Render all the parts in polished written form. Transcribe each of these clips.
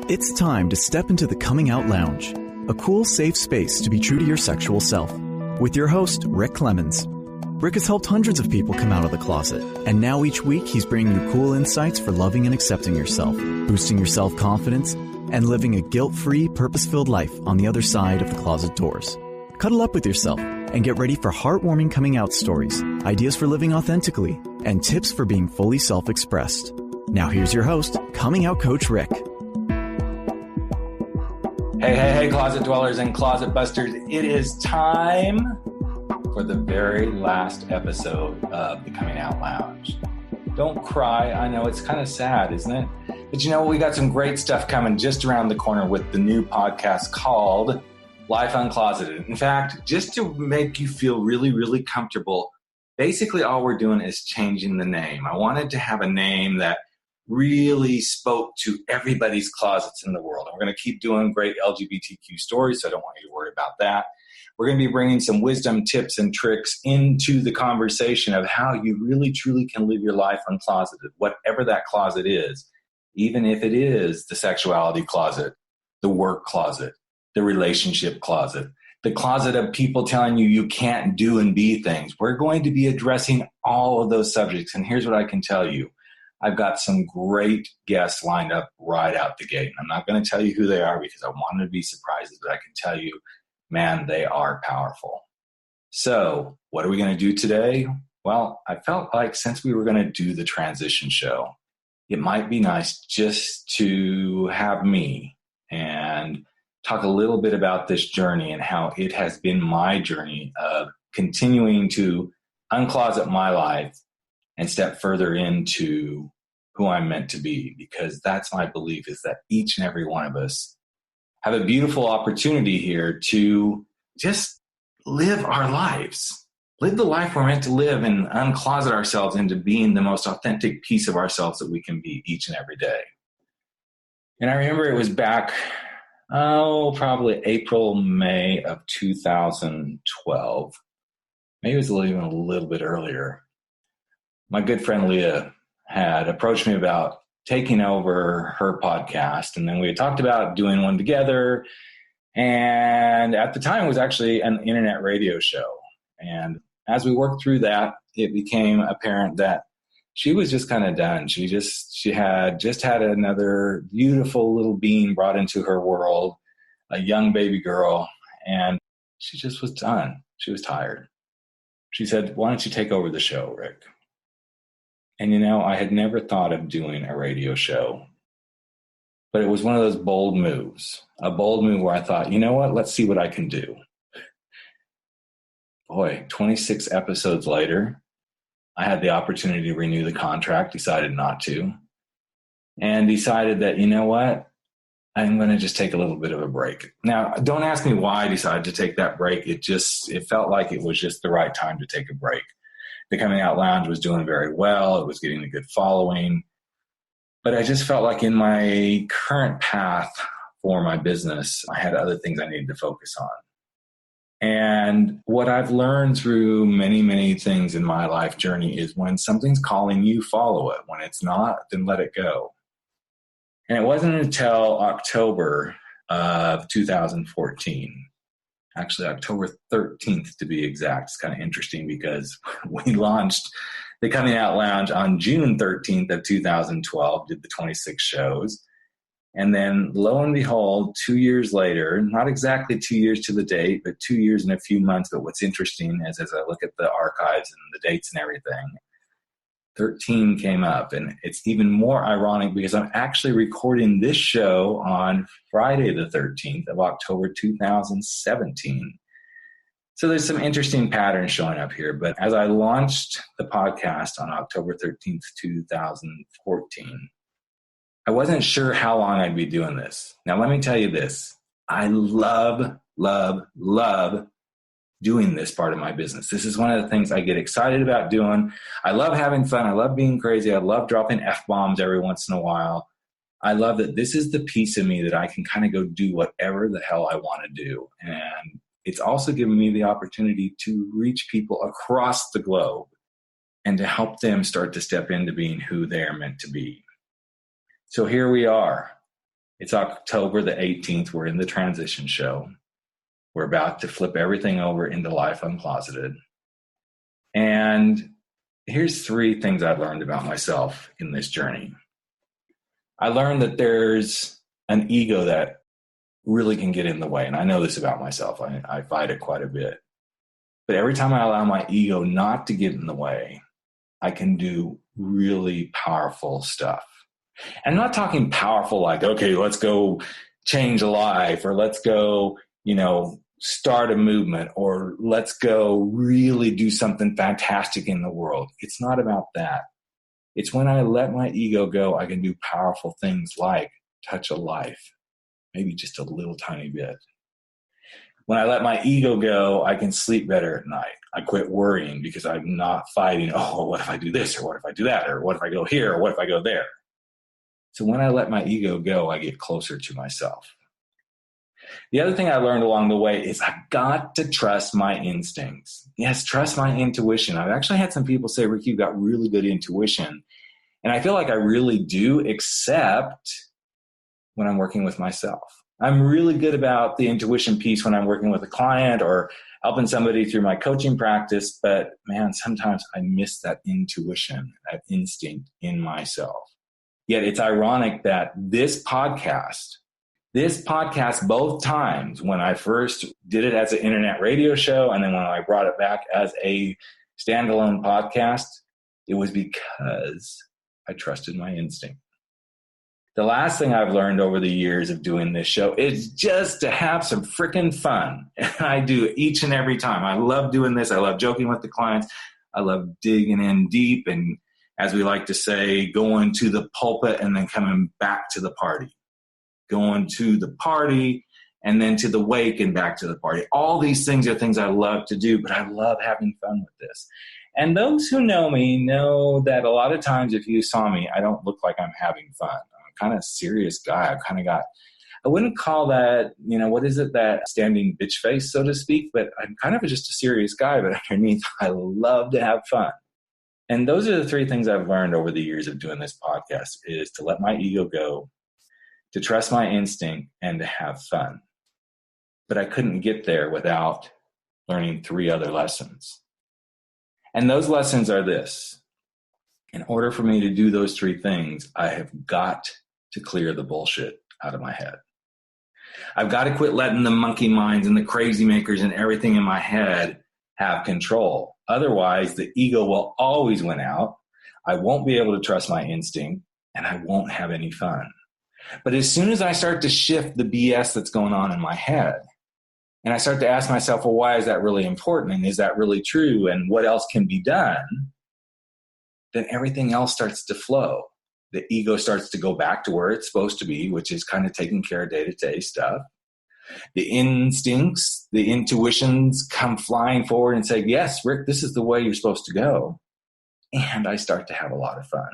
It's time to step into the Coming Out Lounge, a cool, safe space to be true to your sexual self. With your host, Rick Clemons. Rick has helped hundreds of people come out of the closet, and now each week he's bringing you cool insights for loving and accepting yourself, boosting your self-confidence, and living a guilt-free, purpose-filled life on the other side of the closet doors. Cuddle up with yourself and get ready for heartwarming coming out stories, ideas for living authentically, and tips for being fully self-expressed. Now here's your host, Coming Out Coach Rick. Hey, closet dwellers and closet busters. It is time for the very last episode of the Coming Out Lounge. Don't cry. I know it's kind of sad, isn't it? But you know what? We got some great stuff coming just around the corner with the new podcast called Life Uncloseted. In fact, just to make you feel really, really comfortable, basically all we're doing is changing the name. I wanted to have a name that really spoke to everybody's closets in the world. And we're going to keep doing great LGBTQ stories, so I don't want you to worry about that. We're going to be bringing some wisdom, tips, and tricks into the conversation of how you really, truly can live your life uncloseted, whatever that closet is, even if it is the sexuality closet, the work closet, the relationship closet, the closet of people telling you you can't do and be things. We're going to be addressing all of those subjects. And here's what I can tell you. I've got some great guests lined up right out the gate. And I'm not going to tell you who they are because I want to be surprises, but I can tell you, man, they are powerful. So what are we going to do today? Well, I felt like since we were going to do the transition show, it might be nice just to have me and talk a little bit about this journey and how it has been my journey of continuing to uncloset my life and step further into who I'm meant to be, because that's my belief, is that each and every one of us have a beautiful opportunity here to just live our lives, live the life we're meant to live, and uncloset ourselves into being the most authentic piece of ourselves that we can be each and every day. And I remember it was back, probably April, May of 2012. Maybe it was even a little bit earlier. My good friend Leah had approached me about taking over her podcast, and then we had talked about doing one together. And at the time, it was actually an internet radio show. And as we worked through that, it became apparent that she was just kind of done. She had just had another beautiful little being brought into her world, a young baby girl, and she just was done. She was tired. She said, "Why don't you take over the show, Rick?" And, you know, I had never thought of doing a radio show, but it was one of those bold moves, a bold move where I thought, you know what, let's see what I can do. Boy, 26 episodes later, I had the opportunity to renew the contract, decided not to, and decided that, you know what, I'm going to just take a little bit of a break. Now, don't ask me why I decided to take that break. It felt like it was just the right time to take a break. The Coming Out Lounge was doing very well. It was getting a good following. But I just felt like in my current path for my business, I had other things I needed to focus on. And what I've learned through many, many things in my life journey is when something's calling you, follow it. When it's not, then let it go. And it wasn't until October of 2014, actually October 13th to be exact. It's kind of interesting because we launched the Coming Out Lounge on June 13th of 2012, did the 26 shows. And then lo and behold, 2 years later, not exactly 2 years to the date, but 2 years and a few months. But what's interesting is as I look at the archives and the dates and everything, 13 came up. And it's even more ironic because I'm actually recording this show on Friday the 13th of October 2017. So there's some interesting patterns showing up here. But as I launched the podcast on October 13th, 2014, I wasn't sure how long I'd be doing this. Now, let me tell you this. I love, love, love doing this part of my business. This is one of the things I get excited about doing. I love having fun. I love being crazy. I love dropping F-bombs every once in a while. I love that this is the piece of me that I can kind of go do whatever the hell I want to do. And it's also given me the opportunity to reach people across the globe and to help them start to step into being who they are meant to be. So here we are. It's October the 18th. We're in the transition show. We're about to flip everything over into Life Uncloseted. And here's 3 things I've learned about myself in this journey. I learned that there's an ego that really can get in the way. And I know this about myself. I fight it quite a bit. But every time I allow my ego not to get in the way, I can do really powerful stuff. And I'm not talking powerful like, okay, let's go change a life, or let's go, start a movement, or let's go really do something fantastic in the world. It's not about that. It's when I let my ego go, I can do powerful things like touch a life, maybe just a little tiny bit. When I let my ego go, I can sleep better at night. I quit worrying because I'm not fighting, oh, what if I do this, or what if I do that, or what if I go here, or what if I go there? So when I let my ego go, I get closer to myself. The other thing I learned along the way is I've got to trust my instincts. Yes, trust my intuition. I've actually had some people say, Rick, you've got really good intuition. And I feel like I really do, except when I'm working with myself. I'm really good about the intuition piece when I'm working with a client or helping somebody through my coaching practice. But man, sometimes I miss that intuition, that instinct in myself. Yet it's ironic that this podcast, both times, when I first did it as an internet radio show and then when I brought it back as a standalone podcast, it was because I trusted my instinct. The last thing I've learned over the years of doing this show is just to have some freaking fun. And I do each and every time. I love doing this. I love joking with the clients. I love digging in deep and, as we like to say, going to the pulpit and then coming back to the party. Going to the party and then to the wake and back to the party. All these things are things I love to do, but I love having fun with this. And those who know me know that a lot of times if you saw me, I don't look like I'm having fun. I'm a kind of serious guy. I wouldn't call that, what is it, that standing bitch face, so to speak, but I'm kind of just a serious guy, but underneath, I love to have fun. And those are the 3 things I've learned over the years of doing this podcast is to let my ego go, to trust my instinct, and to have fun. But I couldn't get there without learning 3 other lessons. And those lessons are this. In order for me to do those 3 things, I have got to clear the bullshit out of my head. I've got to quit letting the monkey minds and the crazy makers and everything in my head have control. Otherwise, the ego will always win out. I won't be able to trust my instinct, and I won't have any fun. But as soon as I start to shift the BS that's going on in my head, and I start to ask myself, well, why is that really important? And is that really true? And what else can be done? Then everything else starts to flow. The ego starts to go back to where it's supposed to be, which is kind of taking care of day-to-day stuff. The instincts, the intuitions come flying forward and say, yes, Rick, this is the way you're supposed to go. And I start to have a lot of fun.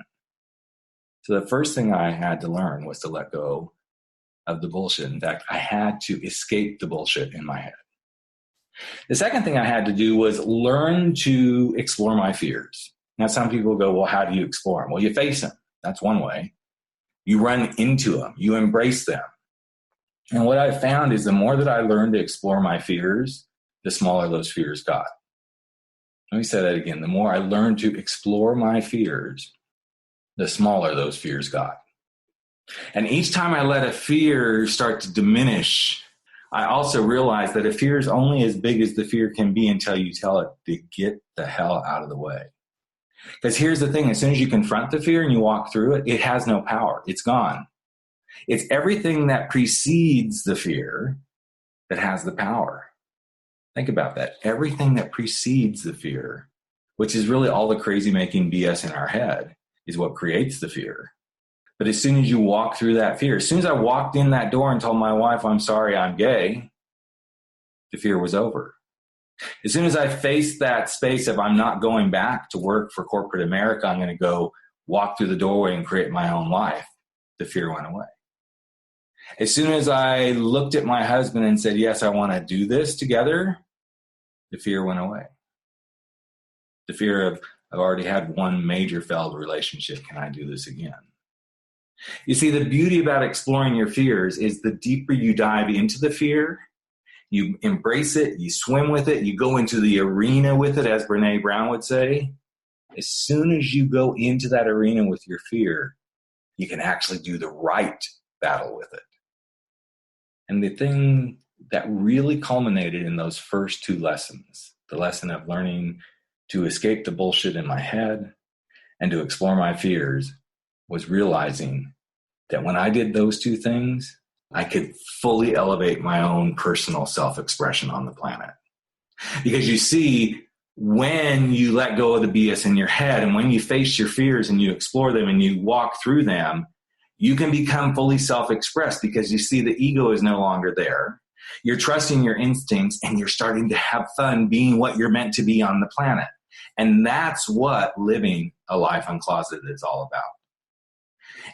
So the first thing I had to learn was to let go of the bullshit. In fact, I had to escape the bullshit in my head. The second thing I had to do was learn to explore my fears. Now, some people go, well, how do you explore them? Well, you face them. That's one way. You run into them. You embrace them. And what I found is the more that I learned to explore my fears, the smaller those fears got. Let me say that again. The more I learned to explore my fears, the smaller those fears got. And each time I let a fear start to diminish, I also realized that a fear is only as big as the fear can be until you tell it to get the hell out of the way. Because here's the thing, as soon as you confront the fear and you walk through it, it has no power. It's gone. It's everything that precedes the fear that has the power. Think about that. Everything that precedes the fear, which is really all the crazy making BS in our head, is what creates the fear. But as soon as you walk through that fear, as soon as I walked in that door and told my wife, I'm sorry, I'm gay, the fear was over. As soon as I faced that space of I'm not going back to work for corporate America, I'm going to go walk through the doorway and create my own life, the fear went away. As soon as I looked at my husband and said, yes, I want to do this together, the fear went away. The fear of, I've already had one major failed relationship. Can I do this again? You see, the beauty about exploring your fears is the deeper you dive into the fear, you embrace it, you swim with it, you go into the arena with it, as Brene Brown would say. As soon as you go into that arena with your fear, you can actually do the right battle with it. And the thing that really culminated in those first two lessons, the lesson of learning to escape the bullshit in my head and to explore my fears, was realizing that when I did those two things, I could fully elevate my own personal self-expression on the planet. Because you see, when you let go of the BS in your head and when you face your fears and you explore them and you walk through them, you can become fully self-expressed because you see the ego is no longer there. You're trusting your instincts and you're starting to have fun being what you're meant to be on the planet. And that's what living a life uncloseted is all about.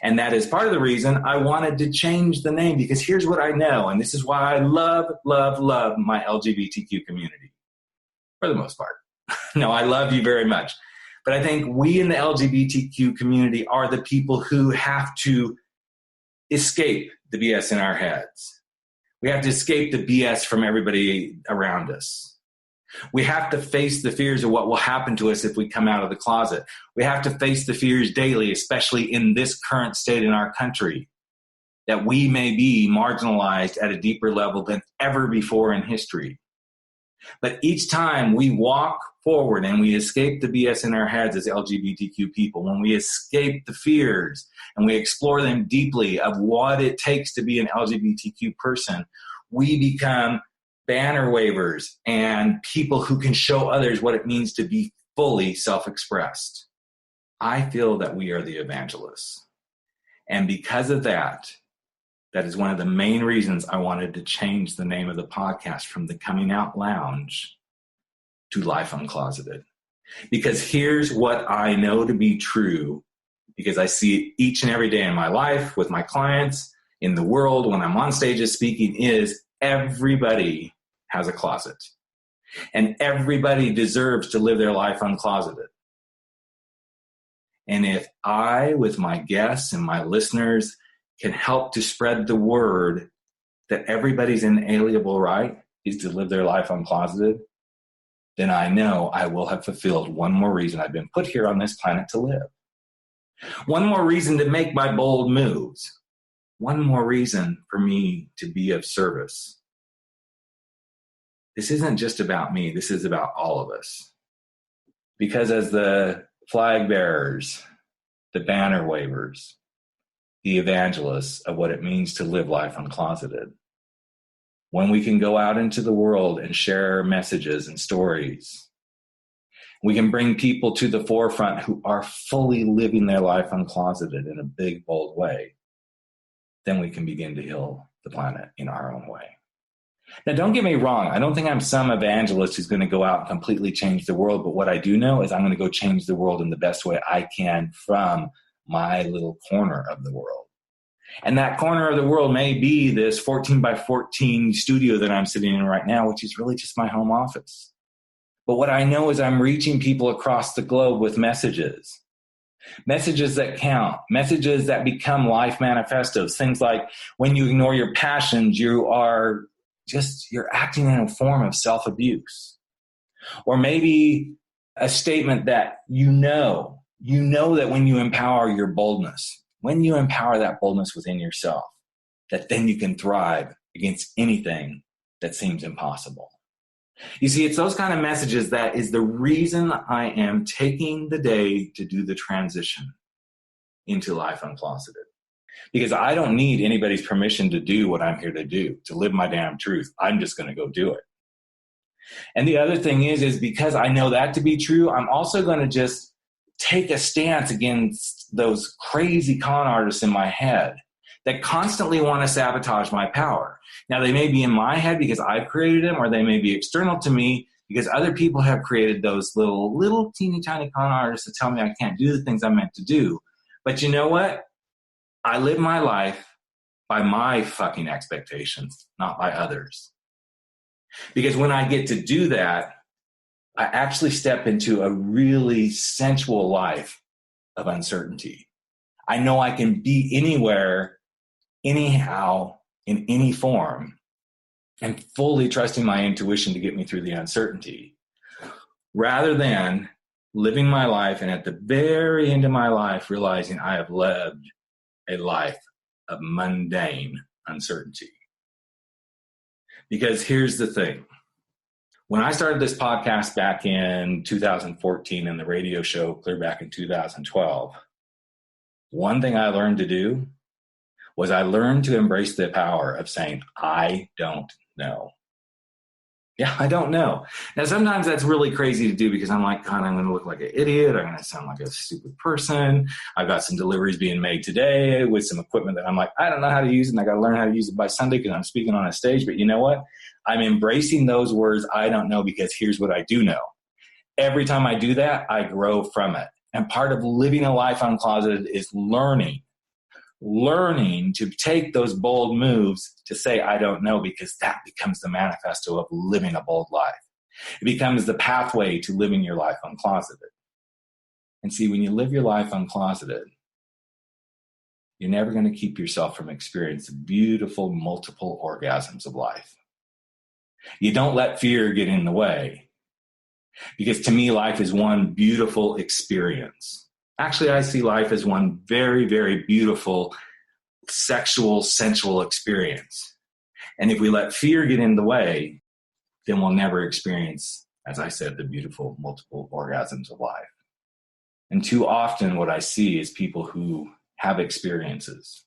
And that is part of the reason I wanted to change the name, because here's what I know, and this is why I love, love, love my LGBTQ community, for the most part. No, I love you very much. But I think we in the LGBTQ community are the people who have to escape the BS in our heads. We have to escape the BS from everybody around us. We have to face the fears of what will happen to us if we come out of the closet. We have to face the fears daily, especially in this current state in our country, that we may be marginalized at a deeper level than ever before in history. But each time we walk forward and we escape the BS in our heads as LGBTQ people, when we escape the fears and we explore them deeply of what it takes to be an LGBTQ person, we become banner wavers and people who can show others what it means to be fully self-expressed. I feel that we are the evangelists. And because of that, that is one of the main reasons I wanted to change the name of the podcast from the Coming Out Lounge to Life Uncloseted. Because here's what I know to be true, because I see it each and every day in my life, with my clients, in the world, when I'm on stages speaking, is everybody has a closet. And everybody deserves to live their life uncloseted. And if I, with my guests and my listeners, can help to spread the word that everybody's inalienable right is to live their life uncloseted, then I know I will have fulfilled one more reason I've been put here on this planet to live. One more reason to make my bold moves. One more reason for me to be of service. This isn't just about me. This is about all of us. Because as the flag bearers, the banner wavers, the evangelists of what it means to live life uncloseted, when we can go out into the world and share messages and stories, we can bring people to the forefront who are fully living their life uncloseted in a big, bold way, then we can begin to heal the planet in our own way. Now, don't get me wrong. I don't think I'm some evangelist who's going to go out and completely change the world. But what I do know is I'm going to go change the world in the best way I can from my little corner of the world. And that corner of the world may be this 14 by 14 studio that I'm sitting in right now, which is really just my home office. But what I know is I'm reaching people across the globe with messages. Messages that count, messages that become life manifestos. Things like, when you ignore your passions, you're acting in a form of self-abuse. Or maybe a statement that you know that when you empower your boldness, when you empower that boldness within yourself, that then you can thrive against anything that seems impossible. You see, it's those kind of messages that is the reason I am taking the day to do the transition into Life Uncloseted. Because I don't need anybody's permission to do what I'm here to do, to live my damn truth. I'm just going to go do it. And the other thing is because I know that to be true, I'm also going to just take a stance against those crazy con artists in my head that constantly want to sabotage my power. Now, they may be in my head because I've created them, or they may be external to me because other people have created those little teeny tiny con artists that tell me I can't do the things I'm meant to do. But you know what? I live my life by my fucking expectations, not by others. Because when I get to do that, I actually step into a really sensual life of uncertainty. I know I can be anywhere, anyhow, in any form, and fully trusting my intuition to get me through the uncertainty, rather than living my life and at the very end of my life realizing I have lived a life of mundane uncertainty. Because here's the thing. When I started this podcast back in 2014 and the radio show clear back in 2012, one thing I learned to do was I learned to embrace the power of saying, I don't know. Yeah, I don't know. Now, sometimes that's really crazy to do because I'm like, God, I'm going to look like an idiot. I'm going to sound like a stupid person. I've got some deliveries being made today with some equipment that I'm like, I don't know how to use it, and I got to learn how to use it by Sunday because I'm speaking on a stage. But you know what? I'm embracing those words, I don't know, because here's what I do know. Every time I do that, I grow from it. And part of living a life uncloseted is learning to take those bold moves to say, I don't know, because that becomes the manifesto of living a bold life. It becomes the pathway to living your life uncloseted. And see, when you live your life uncloseted, you're never going to keep yourself from experiencing beautiful multiple orgasms of life. You don't let fear get in the way, because to me, life is one beautiful experience. Actually, I see life as one very, very beautiful sexual, sensual experience. And if we let fear get in the way, then we'll never experience, as I said, the beautiful multiple orgasms of life. And too often what I see is people who have experiences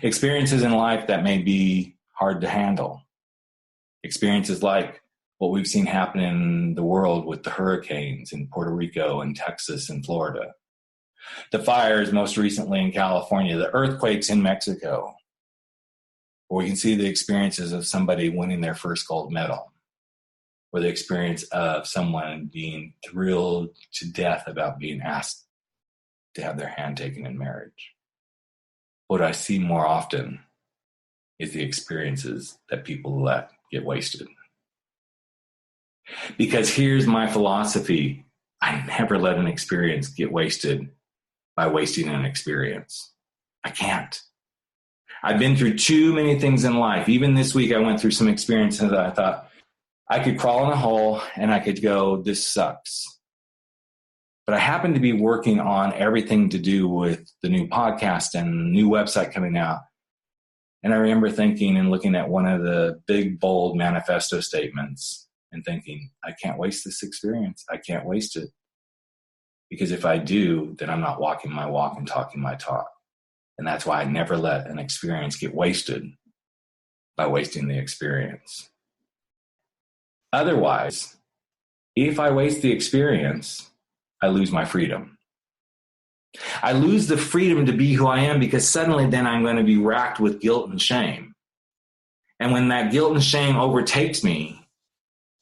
in life that may be hard to handle. Experiences like what we've seen happen in the world with the hurricanes in Puerto Rico and Texas and Florida. The fires most recently in California, the earthquakes in Mexico, where we can see the experiences of somebody winning their first gold medal, or the experience of someone being thrilled to death about being asked to have their hand taken in marriage. What I see more often is the experiences that people let get wasted. Because here's my philosophy. I never let an experience get wasted by wasting an experience. I can't. I've been through too many things in life. Even this week, I went through some experiences that I thought I could crawl in a hole and I could go, this sucks. But I happened to be working on everything to do with the new podcast and new website coming out. And I remember thinking and looking at one of the big, bold manifesto statements and thinking, I can't waste this experience. I can't waste it. Because if I do, then I'm not walking my walk and talking my talk. And that's why I never let an experience get wasted by wasting the experience. Otherwise, if I waste the experience, I lose my freedom. I lose the freedom to be who I am, because suddenly then I'm going to be racked with guilt and shame. And when that guilt and shame overtakes me,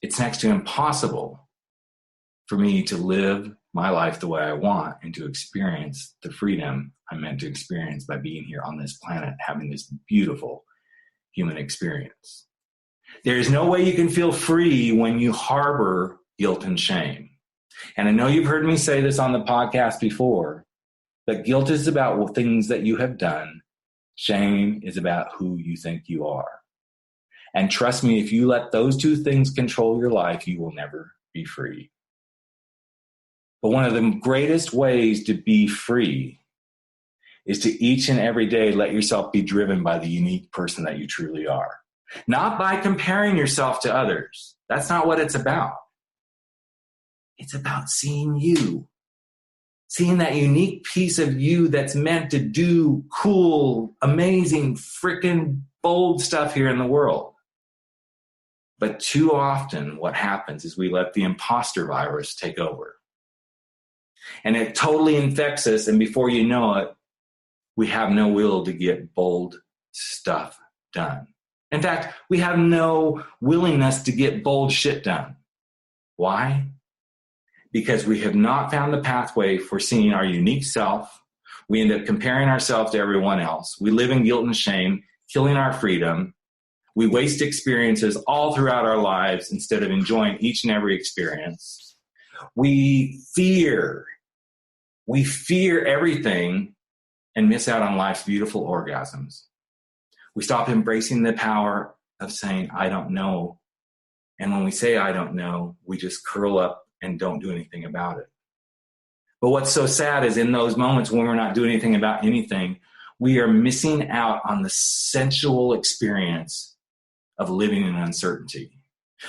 it's next to impossible for me to live my life the way I want and to experience the freedom I'm meant to experience by being here on this planet, having this beautiful human experience. There is no way you can feel free when you harbor guilt and shame. And I know you've heard me say this on the podcast before, but guilt is about things that you have done. Shame is about who you think you are. And trust me, if you let those two things control your life, you will never be free. But one of the greatest ways to be free is to each and every day let yourself be driven by the unique person that you truly are. Not by comparing yourself to others. That's not what it's about. It's about seeing you. Seeing that unique piece of you that's meant to do cool, amazing, freaking bold stuff here in the world. But too often what happens is we let the imposter virus take over. And it totally infects us, and before you know it, we have no will to get bold stuff done. In fact, we have no willingness to get bold shit done. Why? Because we have not found the pathway for seeing our unique self. We end up comparing ourselves to everyone else. We live in guilt and shame, killing our freedom. We waste experiences all throughout our lives instead of enjoying each and every experience. We fear everything and miss out on life's beautiful orgasms. We stop embracing the power of saying, I don't know. And when we say, I don't know, we just curl up and don't do anything about it. But what's so sad is in those moments when we're not doing anything about anything, we are missing out on the sensual experience of living in uncertainty.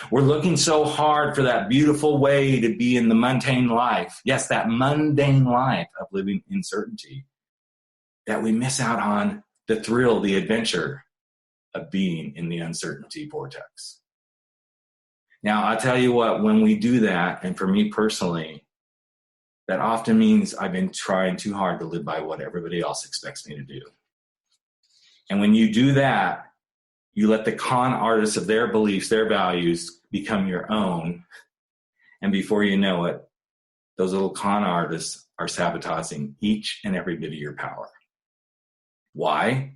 We're looking so hard for that beautiful way to be in the mundane life. Yes, that mundane life of living in certainty, that we miss out on the thrill, the adventure of being in the uncertainty vortex. Now, I'll tell you what, when we do that, and for me personally, that often means I've been trying too hard to live by what everybody else expects me to do. And when you do that, you let the con artists of their beliefs, their values become your own. And before you know it, those little con artists are sabotaging each and every bit of your power. Why?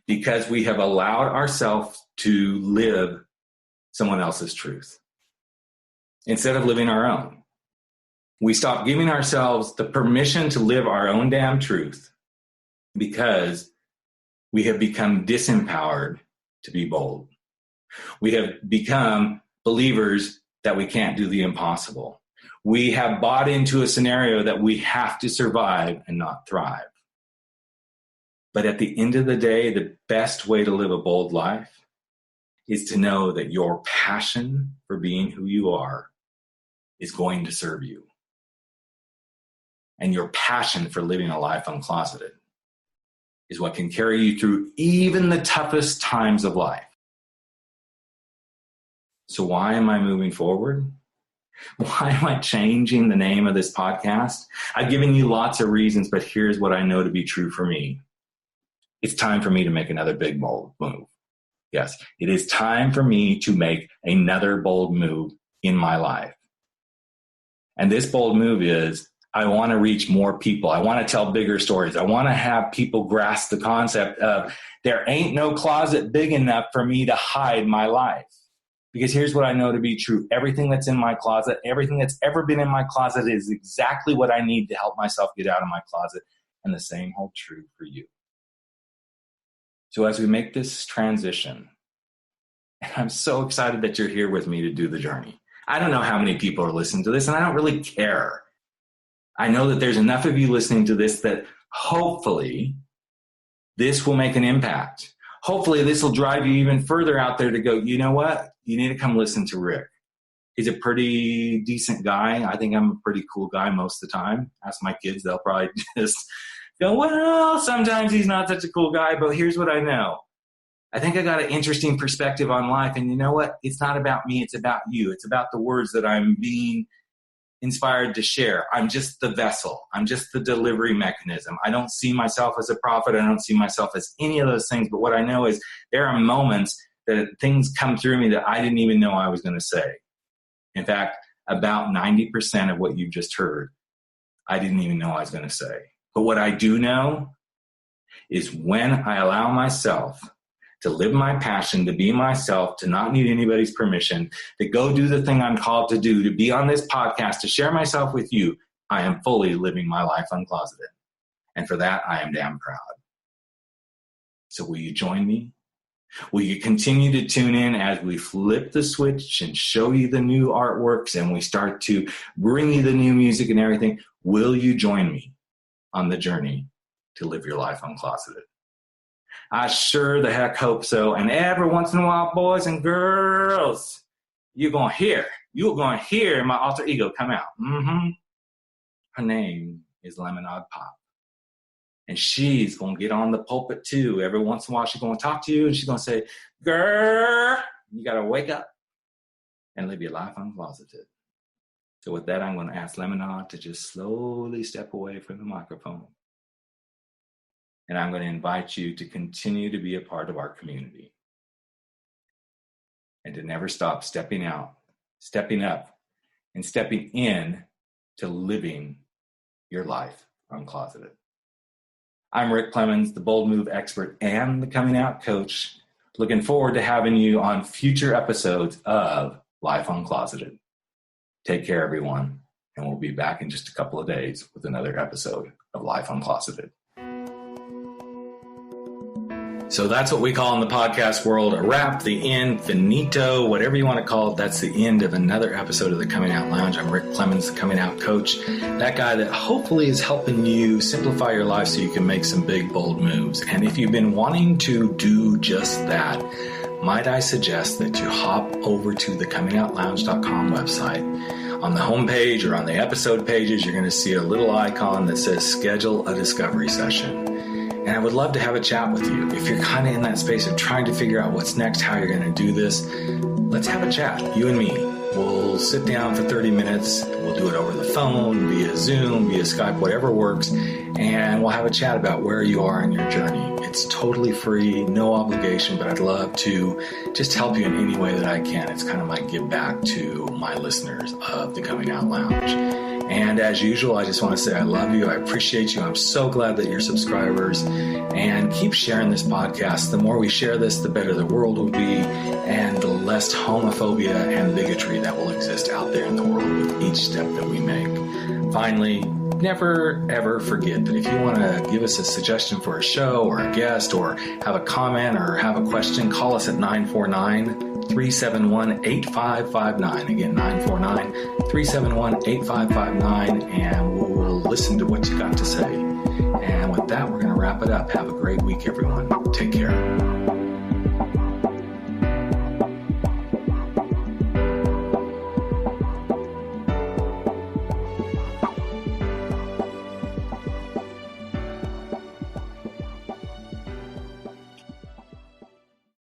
Because we have allowed ourselves to live someone else's truth instead of living our own. We stop giving ourselves the permission to live our own damn truth because we have become disempowered to be bold. We have become believers that we can't do the impossible. We have bought into a scenario that we have to survive and not thrive. But at the end of the day, the best way to live a bold life is to know that your passion for being who you are is going to serve you. And your passion for living a life uncloseted is what can carry you through even the toughest times of life. So why am I moving forward? Why am I changing the name of this podcast? I've given you lots of reasons, but here's what I know to be true for me. It's time for me to make another big bold move. Yes, it is time for me to make another bold move in my life. And this bold move is I want to reach more people. I want to tell bigger stories. I want to have people grasp the concept of there ain't no closet big enough for me to hide my life. Because here's what I know to be true. Everything that's in my closet, everything that's ever been in my closet is exactly what I need to help myself get out of my closet. And the same holds true for you. So as we make this transition, and I'm so excited that you're here with me to do the journey. I don't know how many people are listening to this, and I don't really care. I know that there's enough of you listening to this that hopefully this will make an impact. Hopefully this will drive you even further out there to go, you know what? You need to come listen to Rick. He's a pretty decent guy. I think I'm a pretty cool guy most of the time. Ask my kids, they'll probably just go, well, sometimes he's not such a cool guy, but here's what I know. I think I got an interesting perspective on life. And you know what? It's not about me. It's about you. It's about the words that I'm being inspired to share. I'm just the vessel. I'm just the delivery mechanism. I don't see myself as a prophet. I don't see myself as any of those things. But what I know is there are moments that things come through me that I didn't even know I was going to say. In fact, about 90% of what you just heard, I didn't even know I was going to say. But what I do know is when I allow myself to live my passion, to be myself, to not need anybody's permission, to go do the thing I'm called to do, to be on this podcast, to share myself with you, I am fully living my life uncloseted. And for that, I am damn proud. So will you join me? Will you continue to tune in as we flip the switch and show you the new artworks and we start to bring you the new music and everything? Will you join me on the journey to live your life uncloseted? I sure the heck hope so. And every once in a while, boys and girls, you're going to hear my alter ego come out. Her name is Lemonade Pop. And she's going to get on the pulpit too. Every once in a while, she's going to talk to you and she's going to say, girl, you got to wake up and live your life uncloseted. So with that, I'm going to ask Lemonade to just slowly step away from the microphone. And I'm going to invite you to continue to be a part of our community and to never stop stepping out, stepping up, and stepping in to living your life uncloseted. I'm Rick Clemons, the Bold Move expert and the Coming Out coach. Looking forward to having you on future episodes of Life Uncloseted. Take care, everyone, and we'll be back in just a couple of days with another episode of Life Uncloseted. So that's what we call in the podcast world a wrap, the end, finito, whatever you want to call it. That's the end of another episode of the Coming Out Lounge. I'm Rick Clemons, the Coming Out Coach, that guy that hopefully is helping you simplify your life so you can make some big, bold moves. And if you've been wanting to do just that, might I suggest that you hop over to the comingoutlounge.com website. On the homepage or on the episode pages, you're going to see a little icon that says schedule a discovery session. And I would love to have a chat with you. If you're kind of in that space of trying to figure out what's next, how you're going to do this, let's have a chat, you and me. We'll sit down for 30 minutes. We'll do it over the phone, via Zoom, via Skype, whatever works. And we'll have a chat about where you are in your journey. It's totally free, no obligation, but I'd love to just help you in any way that I can. It's kind of my give back to my listeners of the Coming Out Lounge. And as usual, I just want to say I love you. I appreciate you. I'm so glad that you're subscribers. And keep sharing this podcast. The more we share this, the better the world will be, and the less homophobia and bigotry that will exist out there in the world with each step that we make. Finally, never, ever forget that if you want to give us a suggestion for a show or a guest or have a comment or have a question, call us at 949-371-8559. Again, 949-371-8559, and we'll listen to what you got to say. And with that, we're going to wrap it up. Have a great week, everyone. Take care.